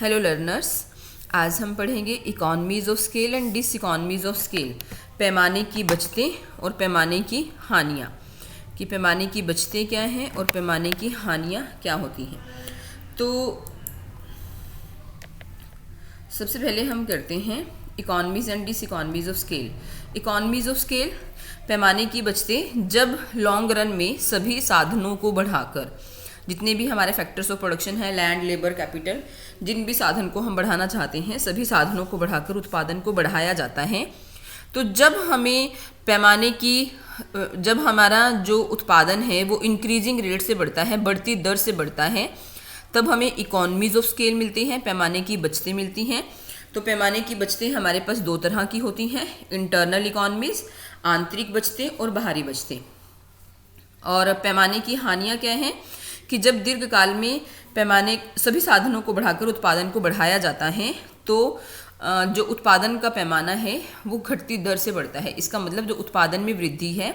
Hello learners, आज हम पढ़ेंगे economies of scale and diseconomies of scale. पैमाने की बचतें और पैमाने की हानियाँ। कि पैमाने की बचतें क्या हैं और पैमाने की हानियाँ क्या होती हैं। तो सबसे पहले हम करते हैं economies and diseconomies of scale. Economies of scale पैमाने की बचतें जब लॉन्ग रन में सभी साधनों को बढ़ाकर, जितने भी हमारे फैक्टर्स ऑफ प्रोडक्शन है, लैंड, लेबर, कैपिटल, जिन भी साधन को हम बढ़ाना चाहते हैं, सभी साधनों को बढ़ाकर उत्पादन को बढ़ाया जाता है। तो जब हमें पैमाने की जब हमारा जो उत्पादन है वो इंक्रीजिंग रेट से बढ़ता है, बढ़ती दर से बढ़ता है, तब हमें इकॉनमीज ऑफ स्केल मिलती हैं, पैमाने की बचतें मिलती हैं। तो पैमाने की बचतें हमारे पास दो तरह की होती हैं, इंटरनल इकॉनमीज, आंतरिक बचतें और बाहरी बचतें। और पैमाने की हानियाँ क्या हैं कि जब दीर्घकाल में पैमाने सभी साधनों को बढ़ाकर उत्पादन को बढ़ाया जाता है तो जो उत्पादन का पैमाना है वो घटती दर से बढ़ता है। इसका मतलब जो उत्पादन में वृद्धि है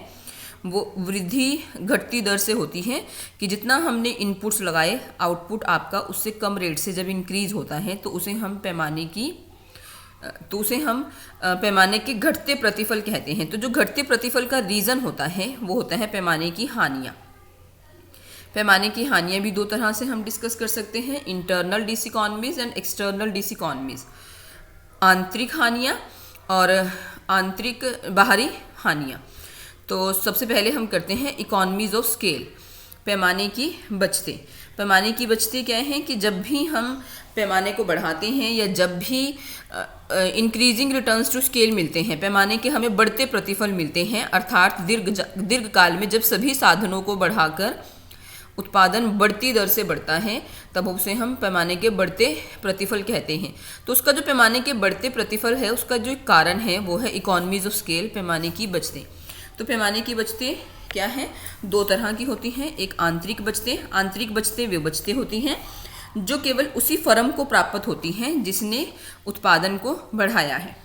वो वृद्धि घटती दर से होती है कि जितना हमने इनपुट्स लगाए, आउटपुट आपका उससे कम रेट से जब इंक्रीज होता है तो उसे हम पैमाने के घटते प्रतिफल कहते हैं। तो जो घटते प्रतिफल का रीज़न होता है वो होता है पैमाने की हानियाँ। पैमाने की हानियाँ भी दो तरह से हम डिस्कस कर सकते हैं, इंटरनल डिसइकॉनमीज एंड एक्सटर्नल डिसइकॉनमीज। आंतरिक हानियाँ और आंतरिक बाहरी हानियाँ। तो सबसे पहले हम करते हैं इकॉनमीज ऑफ स्केल, पैमाने की बचतें। पैमाने की बचतें क्या हैं कि जब भी हम पैमाने को बढ़ाते हैं या जब भी इंक्रीजिंग रिटर्न्स टू स्केल मिलते हैं, पैमाने के हमें बढ़ते प्रतिफल मिलते हैं, अर्थात दीर्घकाल में जब सभी साधनों को बढ़ाकर उत्पादन बढ़ती दर से बढ़ता है, तब उसे हम पैमाने के बढ़ते प्रतिफल कहते हैं। तो उसका जो पैमाने के बढ़ते प्रतिफल है उसका जो कारण है वो है इकॉनमीज ऑफ स्केल, पैमाने की बचतें। तो पैमाने की बचतें क्या है, दो तरह की होती हैं। एक आंतरिक बचतें। आंतरिक बचतें वे बचतें होती हैं जो केवल उसी फर्म को प्राप्त होती हैं जिसने उत्पादन को बढ़ाया है।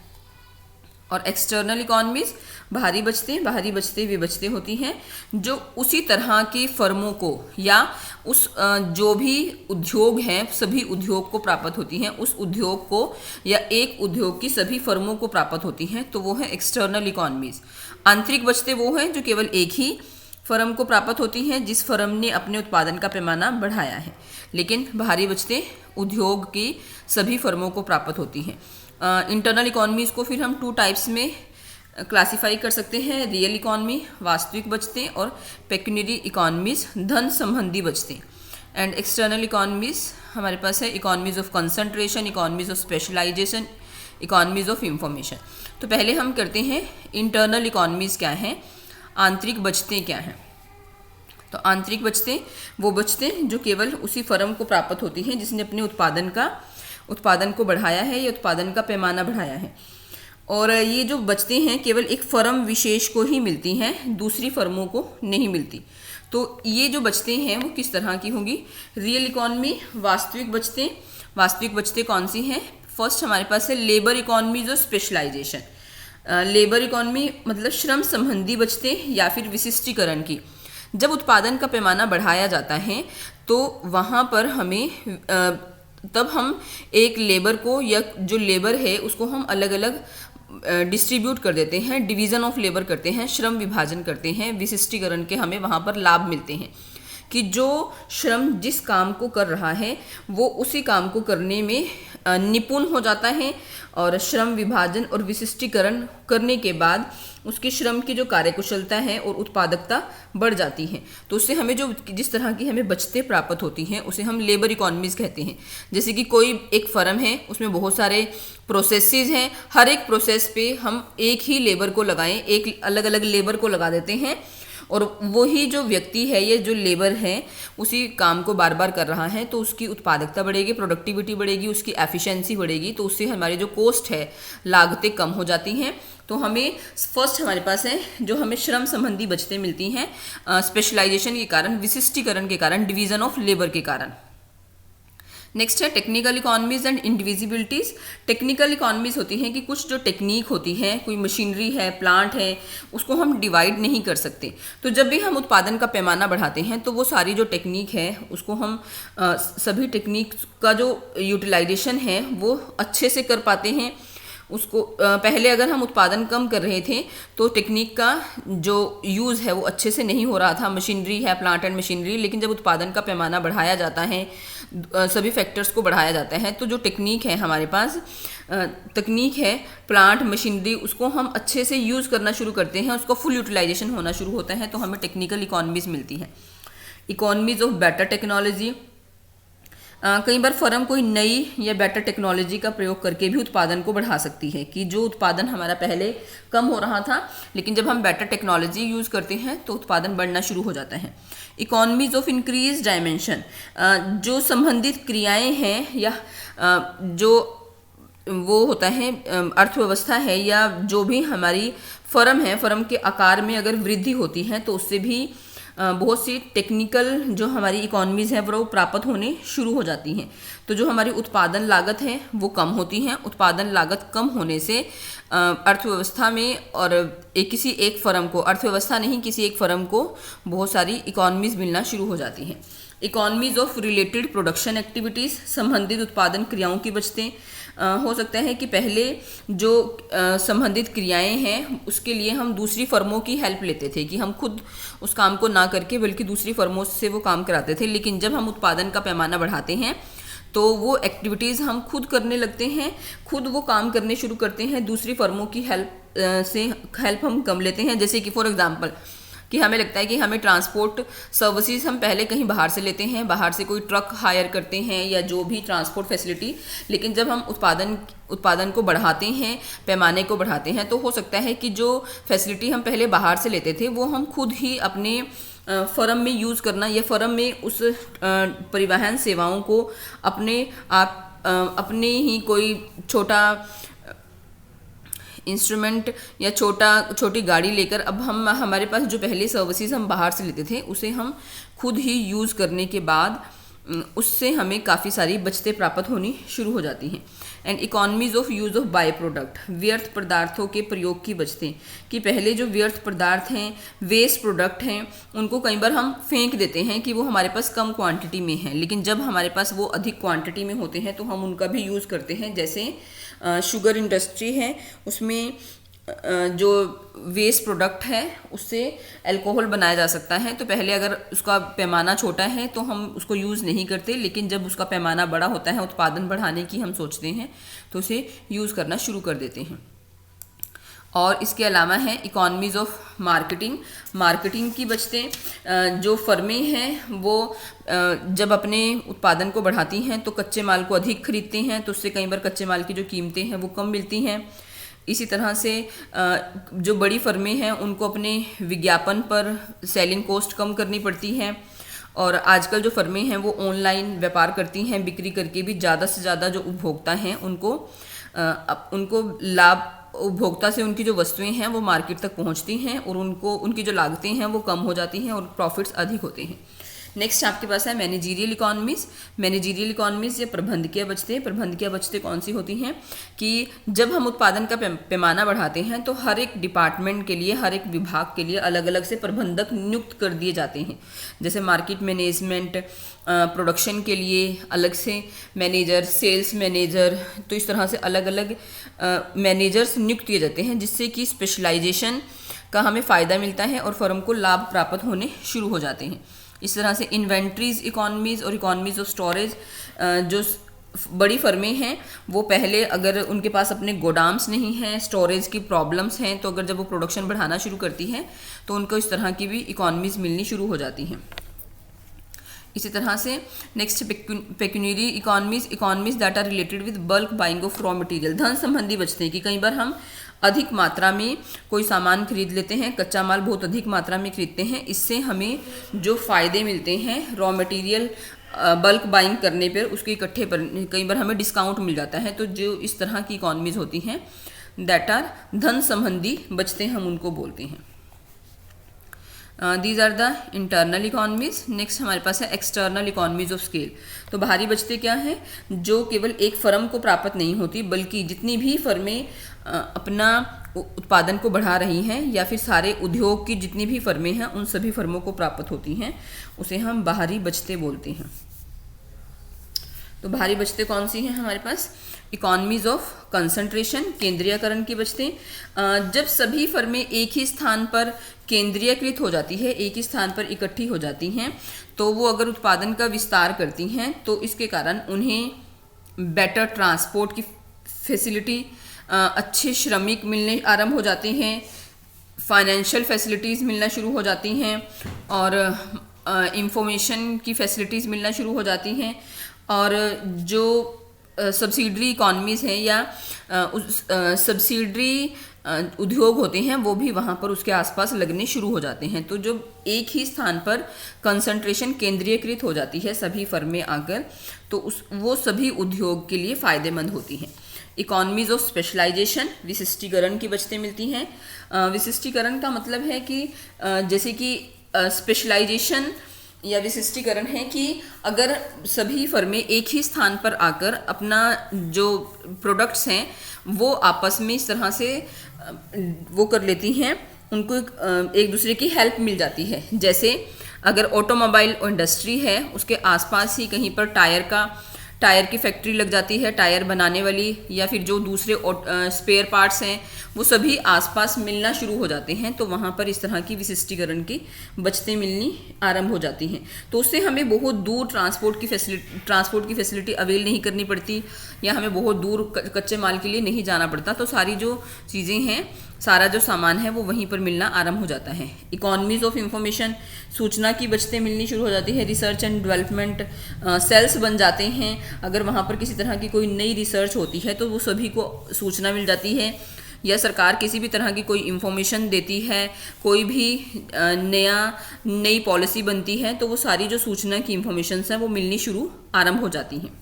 और एक्सटर्नल इकॉनमीज, बाहरी बचतें। बाहरी बचतें वे बचतें होती हैं जो उसी तरह के फर्मों को या उस जो भी उद्योग हैं सभी उद्योग को प्राप्त होती हैं, उस उद्योग को या एक उद्योग की सभी फर्मों को प्राप्त होती हैं, तो वो है एक्सटर्नल इकॉनमीज। आंतरिक बचतें वो हैं जो केवल एक ही फर्म को प्राप्त होती हैं जिस फर्म ने अपने उत्पादन का पैमाना बढ़ाया है। लेकिन बाहरी बचतें उद्योग की सभी फर्मों को प्राप्त होती हैं। इंटरनल इकॉनमीज़ को फिर हम टू टाइप्स में क्लासिफाई कर सकते हैं, रियल इकॉनमी, वास्तविक बचतें, और पेक्यूनियरी इकॉनमीज़, धन संबंधी बचतें। एंड एक्सटर्नल इकॉनमीज़ हमारे पास है economies of concentration, economies of specialisation, economies of information. तो पहले हम करते हैं इंटरनल इकॉनमीज़ क्या हैं, आंतरिक बचतें क्या हैं। तो आंतरिक बचतें वो बचतें जो केवल उसी फर्म को प्राप्त होती हैं जिसने अपने उत्पादन को बढ़ाया है या उत्पादन का पैमाना बढ़ाया है। और ये जो बचतें हैं केवल एक फर्म विशेष को ही मिलती हैं, दूसरी फर्मों को नहीं मिलती। तो ये जो बचतें हैं वो किस तरह की होंगी, रियल इकॉनमी, वास्तविक बचतें। वास्तविक बचतें कौन सी हैं, फर्स्ट हमारे पास है लेबर इकॉनमीज और स्पेशलाइजेशन। लेबर इकॉनमी मतलब श्रम संबंधी बचतें या फिर विशिष्टीकरण की। जब उत्पादन का पैमाना बढ़ाया जाता है तो वहाँ पर हमें तब हम एक लेबर को या जो लेबर है उसको हम अलग अलग डिस्ट्रीब्यूट कर देते हैं, डिवीज़न ऑफ लेबर करते हैं, श्रम विभाजन करते हैं। विशिष्टीकरण के हमें वहाँ पर लाभ मिलते हैं कि जो श्रम जिस काम को कर रहा है वो उसी काम को करने में निपुण हो जाता है, और श्रम विभाजन और विशिष्टीकरण करने के बाद उसके श्रम की जो कार्यकुशलता है और उत्पादकता बढ़ जाती है। तो उससे हमें जो जिस तरह की हमें बचतें प्राप्त होती हैं उसे हम लेबर इकॉनमीज कहते हैं। जैसे कि कोई एक फर्म है, उसमें बहुत सारे प्रोसेसेस हैं, हर एक प्रोसेस पे हम एक ही लेबर को लगाएं, एक अलग अलग लेबर को लगा देते हैं, और वही जो व्यक्ति है या जो लेबर है उसी काम को बार बार कर रहा है, तो उसकी उत्पादकता बढ़ेगी, प्रोडक्टिविटी बढ़ेगी, उसकी एफिशिएंसी बढ़ेगी। तो उससे हमारी जो कॉस्ट है, लागतें कम हो जाती हैं। तो हमें फर्स्ट हमारे पास है जो हमें श्रम संबंधी बचतें मिलती हैं स्पेशलाइजेशन के कारण, विशिष्टीकरण के कारण, डिवीज़न ऑफ लेबर के कारण। नेक्स्ट है technical economies and indivisibilities. Technical economies होती हैं कि कुछ जो टेक्निक होती है, कोई मशीनरी है, प्लांट है, उसको हम डिवाइड नहीं कर सकते। तो जब भी हम उत्पादन का पैमाना बढ़ाते हैं तो वो सारी जो टेक्निक है उसको हम सभी टेक्निक का जो यूटिलाइजेशन है वो अच्छे से कर पाते हैं। उसको पहले अगर हम उत्पादन कम कर रहे थे तो टेक्निक का जो यूज़ है वो अच्छे से नहीं हो रहा था, मशीनरी है, प्लांट एंड मशीनरी। लेकिन जब उत्पादन का पैमाना बढ़ाया जाता है, सभी फैक्टर्स को बढ़ाया जाता है, तो जो टेक्निक है हमारे पास, तकनीक है, प्लांट, मशीनरी, उसको हम अच्छे से यूज़ करना शुरू करते हैं, उसको फुल यूटिलाइजेशन होना शुरू होता है, तो हमें टेक्निकल इकोनॉमीज मिलती है। इकोनॉमीज ऑफ बेटर टेक्नोलॉजी, कई बार फर्म कोई नई या बेटर टेक्नोलॉजी का प्रयोग करके भी उत्पादन को बढ़ा सकती है, कि जो उत्पादन हमारा पहले कम हो रहा था लेकिन जब हम बेटर टेक्नोलॉजी यूज़ करते हैं तो उत्पादन बढ़ना शुरू हो जाता है। इकोनॉमीज ऑफ इंक्रीज डायमेंशन, जो संबंधित क्रियाएं हैं या जो वो होता है अर्थव्यवस्था है या जो भी हमारी फर्म है, फर्म के आकार में अगर वृद्धि होती है तो उससे भी बहुत सी टेक्निकल जो हमारी इकोनॉमीज़ हैं वो प्राप्त होने शुरू हो जाती हैं। तो जो हमारी उत्पादन लागत है वो कम होती हैं। उत्पादन लागत कम होने से अर्थव्यवस्था में और किसी एक फर्म को, अर्थव्यवस्था नहीं किसी एक फर्म को बहुत सारी इकोनॉमीज़ मिलना शुरू हो जाती हैं। Economies of related production activities, संबंधित उत्पादन क्रियाओं की बचतें। हो सकता है कि पहले जो संबंधित क्रियाएं हैं उसके लिए हम दूसरी फर्मों की हेल्प लेते थे, कि हम खुद उस काम को ना करके बल्कि दूसरी फर्मों से वो काम कराते थे। लेकिन जब हम उत्पादन का पैमाना बढ़ाते हैं तो वो एक्टिविटीज़ हम खुद करने लगते हैं, खुद वो काम करने शुरू करते हैं, दूसरी फर्मों की हेल्प हम कम लेते हैं। जैसे कि फॉर एग्जांपल कि हमें लगता है कि हमें ट्रांसपोर्ट सर्विसेज हम पहले कहीं बाहर से लेते हैं, बाहर से कोई ट्रक हायर करते हैं या जो भी ट्रांसपोर्ट फैसिलिटी, लेकिन जब हम उत्पादन को बढ़ाते हैं, पैमाने को बढ़ाते हैं, तो हो सकता है कि जो फैसिलिटी हम पहले बाहर से लेते थे वो हम खुद ही अपने फर्म में यूज़ करना या फर्म में उस परिवहन सेवाओं को अपने ही कोई छोटा इंस्ट्रूमेंट या छोटी गाड़ी लेकर अब हमारे पास जो पहले सर्विसेज हम बाहर से लेते थे उसे हम खुद ही यूज़ करने के बाद उससे हमें काफ़ी सारी बचतें प्राप्त होनी शुरू हो जाती हैं। And economies of use of by product, व्यर्थ पदार्थों के प्रयोग की बचतें, कि पहले जो व्यर्थ पदार्थ हैं, वेस्ट प्रोडक्ट हैं, उनको कई बार हम फेंक देते हैं कि वो हमारे पास कम क्वांटिटी में है, लेकिन जब हमारे पास वो अधिक क्वांटिटी में होते हैं तो हम उनका भी यूज़ करते हैं। जैसे शुगर इंडस्ट्री है, उसमें जो वेस्ट प्रोडक्ट है उससे अल्कोहल बनाया जा सकता है। तो पहले अगर उसका पैमाना छोटा है तो हम उसको यूज़ नहीं करते, लेकिन जब उसका पैमाना बड़ा होता है, उत्पादन बढ़ाने की हम सोचते हैं तो उसे यूज़ करना शुरू कर देते हैं। और इसके अलावा है इकोनॉमीज ऑफ मार्केटिंग की बचतें। जो फर्में हैं वो जब अपने उत्पादन को बढ़ाती हैं तो कच्चे माल को अधिक खरीदते हैं, तो उससे कई बार कच्चे माल की जो कीमतें हैं वो कम मिलती हैं। इसी तरह से जो बड़ी फर्में हैं उनको अपने विज्ञापन पर सेलिंग कॉस्ट कम करनी पड़ती है। और आजकल जो फर्में हैं वो ऑनलाइन व्यापार करती हैं, बिक्री करके भी ज़्यादा से ज़्यादा जो उपभोक्ता हैं उनको लाभ, उपभोक्ता से उनकी जो वस्तुएं हैं वो मार्केट तक पहुंचती हैं और उनकी जो लागतें हैं वो कम हो जाती हैं और प्रॉफिट्स अधिक होते हैं। नेक्स्ट आपके पास है मैनेजीरियल इकोनॉमीज या प्रबंधकीय बचतें कौन सी होती हैं, कि जब हम उत्पादन का पैमाना बढ़ाते हैं तो हर एक डिपार्टमेंट के लिए, हर एक विभाग के लिए अलग अलग से प्रबंधक नियुक्त कर दिए जाते हैं। जैसे मार्केट मैनेजमेंट, प्रोडक्शन के लिए अलग से मैनेजर, सेल्स मैनेजर, तो इस तरह से अलग अलग मैनेजर्स नियुक्त किए जाते हैं, जिससे कि स्पेशलाइजेशन का हमें फ़ायदा मिलता है और फर्म को लाभ प्राप्त होने शुरू हो जाते हैं। इस तरह से इन्वेंट्रीज इकोनॉमीज और इकोनॉमीज ऑफ स्टोरेज, जो बड़ी फर्में हैं वो पहले अगर उनके पास अपने गोडाम्स नहीं हैं, स्टोरेज की प्रॉब्लम्स हैं, तो अगर जब वो प्रोडक्शन बढ़ाना शुरू करती हैं तो उनको इस तरह की भी इकोनॉमीज मिलनी शुरू हो जाती हैं। इसी तरह से next pecuniary economies that are related with bulk buying of raw material, धन संबंधी बचतें, कि कई बार हम अधिक मात्रा में कोई सामान खरीद लेते हैं, कच्चा माल बहुत अधिक मात्रा में खरीदते हैं, इससे हमें जो फ़ायदे मिलते हैं रॉ मटेरियल बल्क बाइंग करने पर, उसके इकट्ठे पर कई बार हमें डिस्काउंट मिल जाता है। तो जो इस तरह की इकोनॉमीज होती हैं दैट आर धन संबंधी बचतें हम उनको बोलते हैं। These are the internal economies. Next हमारे पास है एक्सटर्नल इकोनॉमीज ऑफ स्केल। तो बाहरी बचतें क्या हैं, जो केवल एक फर्म को प्राप्त नहीं होती बल्कि जितनी भी फर्में अपना उत्पादन को बढ़ा रही हैं या फिर सारे उद्योग की जितनी भी फर्में हैं उन सभी फर्मों को प्राप्त होती हैं, उसे हम बाहरी बचतें बोलते हैं। तो बाहरी बचतें कौन सी हैं हमारे पास, इकोनॉमीज ऑफ कंसंट्रेशन, केंद्रीयकरण की बचतें। जब सभी फर्में एक ही स्थान पर केंद्रीयकृत हो जाती है, एक ही स्थान पर इकट्ठी हो जाती हैं, तो वो अगर उत्पादन का विस्तार करती हैं तो इसके कारण उन्हें बेटर ट्रांसपोर्ट की फैसिलिटी, अच्छे श्रमिक मिलने आरंभ हो जाते हैं, फाइनेंशियल फैसिलिटीज़ मिलना शुरू हो जाती हैं और इंफॉर्मेशन की फैसिलिटीज़ मिलना शुरू हो जाती हैं। और जो सब्सिडरी इकॉनमीज़ हैं या सब्सिडरी उद्योग होते हैं वो भी वहाँ पर उसके आसपास लगने शुरू हो जाते हैं। तो जब एक ही स्थान पर कंसंट्रेशन केंद्रीयकृत हो जाती है सभी फर्में आकर, तो वो सभी उद्योग के लिए फ़ायदेमंद होती हैं। इकॉनमीज ऑफ स्पेशलाइजेशन, विशिष्टीकरण की बचतें मिलती हैं। विशिष्टीकरण का मतलब है कि जैसे कि स्पेशलाइजेशन या विशिष्टीकरण है कि अगर सभी फर्में एक ही स्थान पर आकर अपना जो प्रोडक्ट्स हैं वो आपस में इस तरह से वो कर लेती हैं, उनको एक दूसरे की हेल्प मिल जाती है। जैसे अगर ऑटोमोबाइल इंडस्ट्री है, उसके आसपास ही कहीं पर टायर की फैक्ट्री लग जाती है, टायर बनाने वाली, या फिर जो दूसरे स्पेयर पार्ट्स हैं वो सभी आसपास मिलना शुरू हो जाते हैं, तो वहाँ पर इस तरह की विशिष्टीकरण की बचतें मिलनी आरंभ हो जाती हैं। तो उससे हमें बहुत दूर ट्रांसपोर्ट की फैसिलिटी अवेल नहीं करनी पड़ती, या हमें बहुत दूर कच्चे माल के लिए नहीं जाना पड़ता। तो सारी जो चीज़ें हैं, सारा जो सामान है वो वहीं पर मिलना आरंभ हो जाता है। इकॉनमीज ऑफ इंफॉर्मेशन, सूचना की बचतें मिलनी शुरू हो जाती है। रिसर्च एंड डेवलपमेंट सेल्स बन जाते हैं। अगर वहाँ पर किसी तरह की कोई नई रिसर्च होती है तो वो सभी को सूचना मिल जाती है, या सरकार किसी भी तरह की कोई इंफॉर्मेशन देती है, कोई भी नई पॉलिसी बनती है, तो वो सारी जो सूचना की इंफॉर्मेशन हैं वो मिलनी शुरू आरंभ हो जाती हैं।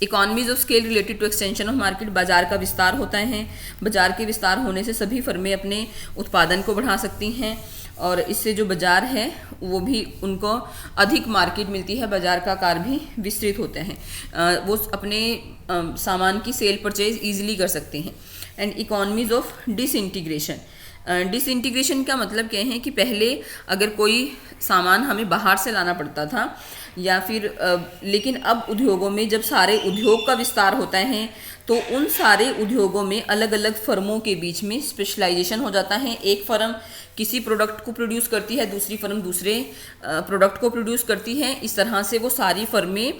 Economies of scale related to extension of market, बाजार का विस्तार होता है। बाजार के विस्तार होने से सभी फर्में अपने उत्पादन को बढ़ा सकती हैं और इससे जो बाजार है वो भी उनको अधिक मार्केट मिलती है, बाजार का आकार भी विस्तृत होता है, वो अपने सामान की सेल परचेज ईजिली कर सकते हैं। And economies of disintegration, disintegration का मतलब क्या है कि पहले अगर कोई सामान हमें बाहर से लाना पड़ता था या फिर लेकिन अब उद्योगों में जब सारे उद्योग का विस्तार होता है तो उन सारे उद्योगों में अलग अलग फर्मों के बीच में स्पेशलाइजेशन हो जाता है। एक फर्म किसी प्रोडक्ट को प्रोड्यूस करती है, दूसरी फर्म दूसरे प्रोडक्ट को प्रोड्यूस करती है। इस तरह से वो सारी फर्में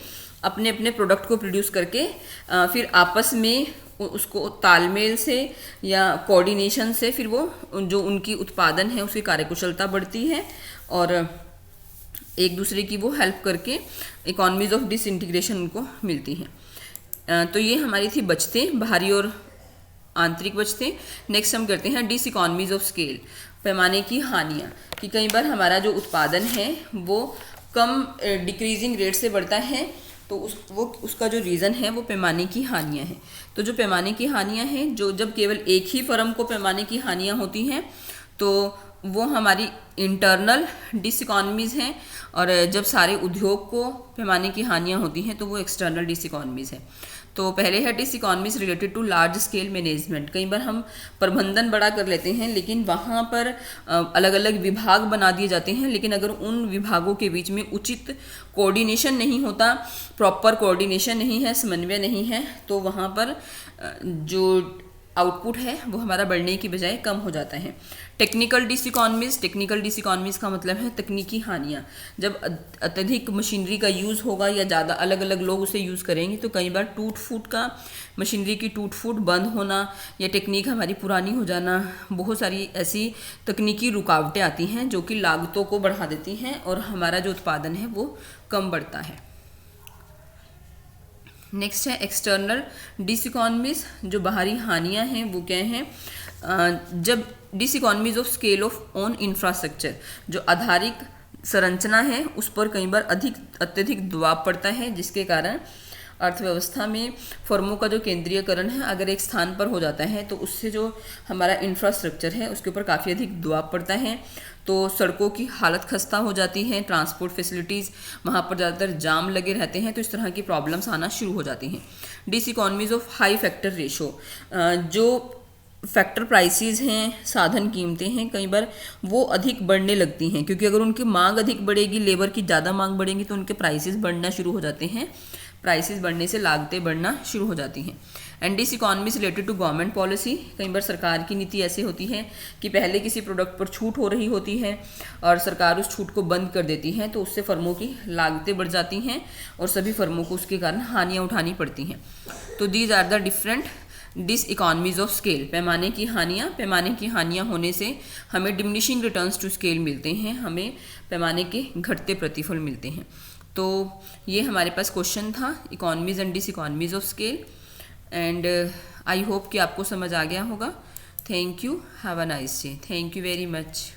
अपने अपने प्रोडक्ट को प्रोड्यूस करके फिर आपस में उसको तालमेल से या कोऑर्डिनेशन से फिर वो जो उनकी उत्पादन है उसकी कार्यकुशलता बढ़ती है और एक दूसरे की वो हेल्प करके इकॉनमीज ऑफ डिसइंटीग्रेशन उनको मिलती हैं। तो ये हमारी थी बचतें, बाहरी और आंतरिक बचतें। नेक्स्ट हम करते हैं डिस इकॉनमीज ऑफ स्केल, पैमाने की हानियाँ, कि कई बार हमारा जो उत्पादन है वो कम डिक्रीजिंग रेट से बढ़ता है, तो उसका जो रीज़न है वो पैमाने की हानियाँ हैं। तो जो पैमाने की हानियाँ हैं, जो जब केवल एक ही फर्म को पैमाने की हानियाँ होती हैं तो वो हमारी इंटरनल डिसइकॉनमीज़ हैं, और जब सारे उद्योग को पैमाने की हानियाँ होती हैं तो वो एक्सटर्नल डिसइकॉनमीज़ हैं। तो पहले है diseconomies related to large scale management. कई बार हम प्रबंधन बड़ा कर लेते हैं लेकिन वहाँ पर अलग अलग विभाग बना दिए जाते हैं, लेकिन अगर उन विभागों के बीच में उचित कोऑर्डिनेशन नहीं होता, प्रॉपर कोऑर्डिनेशन नहीं है, समन्वय नहीं है, तो वहाँ पर जो आउटपुट है वो हमारा बढ़ने की बजाय कम हो जाता है। टेक्निकल डिसइकॉनमीज का मतलब है तकनीकी हानियाँ। जब अत्यधिक मशीनरी का यूज़ होगा या ज़्यादा अलग अलग लोग उसे यूज़ करेंगे तो कई बार मशीनरी की टूट फूट बंद होना या टेक्निक हमारी पुरानी हो जाना, बहुत सारी ऐसी तकनीकी रुकावटें आती हैं जो कि लागतों को बढ़ा देती हैं और हमारा जो उत्पादन है वो कम बढ़ता है। नेक्स्ट है एक्सटर्नल डिसइकॉनमीज, जो बाहरी हानियां हैं वो क्या हैं? जब diseconomies of scale of on infrastructure, जो आधारिक संरचना है उस पर कई बार अत्यधिक दबाव पड़ता है, जिसके कारण अर्थव्यवस्था में फर्मों का जो केंद्रीयकरण है अगर एक स्थान पर हो जाता है तो उससे जो हमारा इंफ्रास्ट्रक्चर है उसके ऊपर काफ़ी अधिक दबाव पड़ता है। तो सड़कों की हालत खस्ता हो जाती है, ट्रांसपोर्ट फैसिलिटीज़ वहाँ पर ज़्यादातर जाम लगे रहते हैं, तो इस तरह की प्रॉब्लम्स आना शुरू हो जाती हैं। डिसइकोनॉमीज ऑफ हाई फैक्टर रेशो, जो फैक्टर प्राइसेस हैं, साधन कीमतें हैं, कई बार वो अधिक बढ़ने लगती हैं, क्योंकि अगर उनकी मांग अधिक बढ़ेगी, लेबर की ज़्यादा मांग बढ़ेगी तो उनके प्राइसेस बढ़ना शुरू हो जाते हैं। प्राइसेस बढ़ने से लागतें बढ़ना शुरू हो जाती हैं। And this economy related to government policy, कई बार सरकार की नीति ऐसी होती है कि पहले किसी प्रोडक्ट पर छूट हो रही होती है और सरकार उस छूट को बंद कर देती है, तो उससे फर्मों की लागतें बढ़ जाती हैं और सभी फर्मों को उसके कारण हानियाँ उठानी पड़ती हैं। तो these are the different diseconomies of scale. पैमाने की हानियाँ होने से हमें डिमिनिशिंग रिटर्न्स टू स्केल मिलते हैं, हमें पैमाने के घटते प्रतिफल मिलते हैं। तो ये हमारे पास क्वेश्चन था, economies and diseconomies of scale. And I hope कि आपको समझ आ गया होगा। Thank you, have a nice day, thank you very much.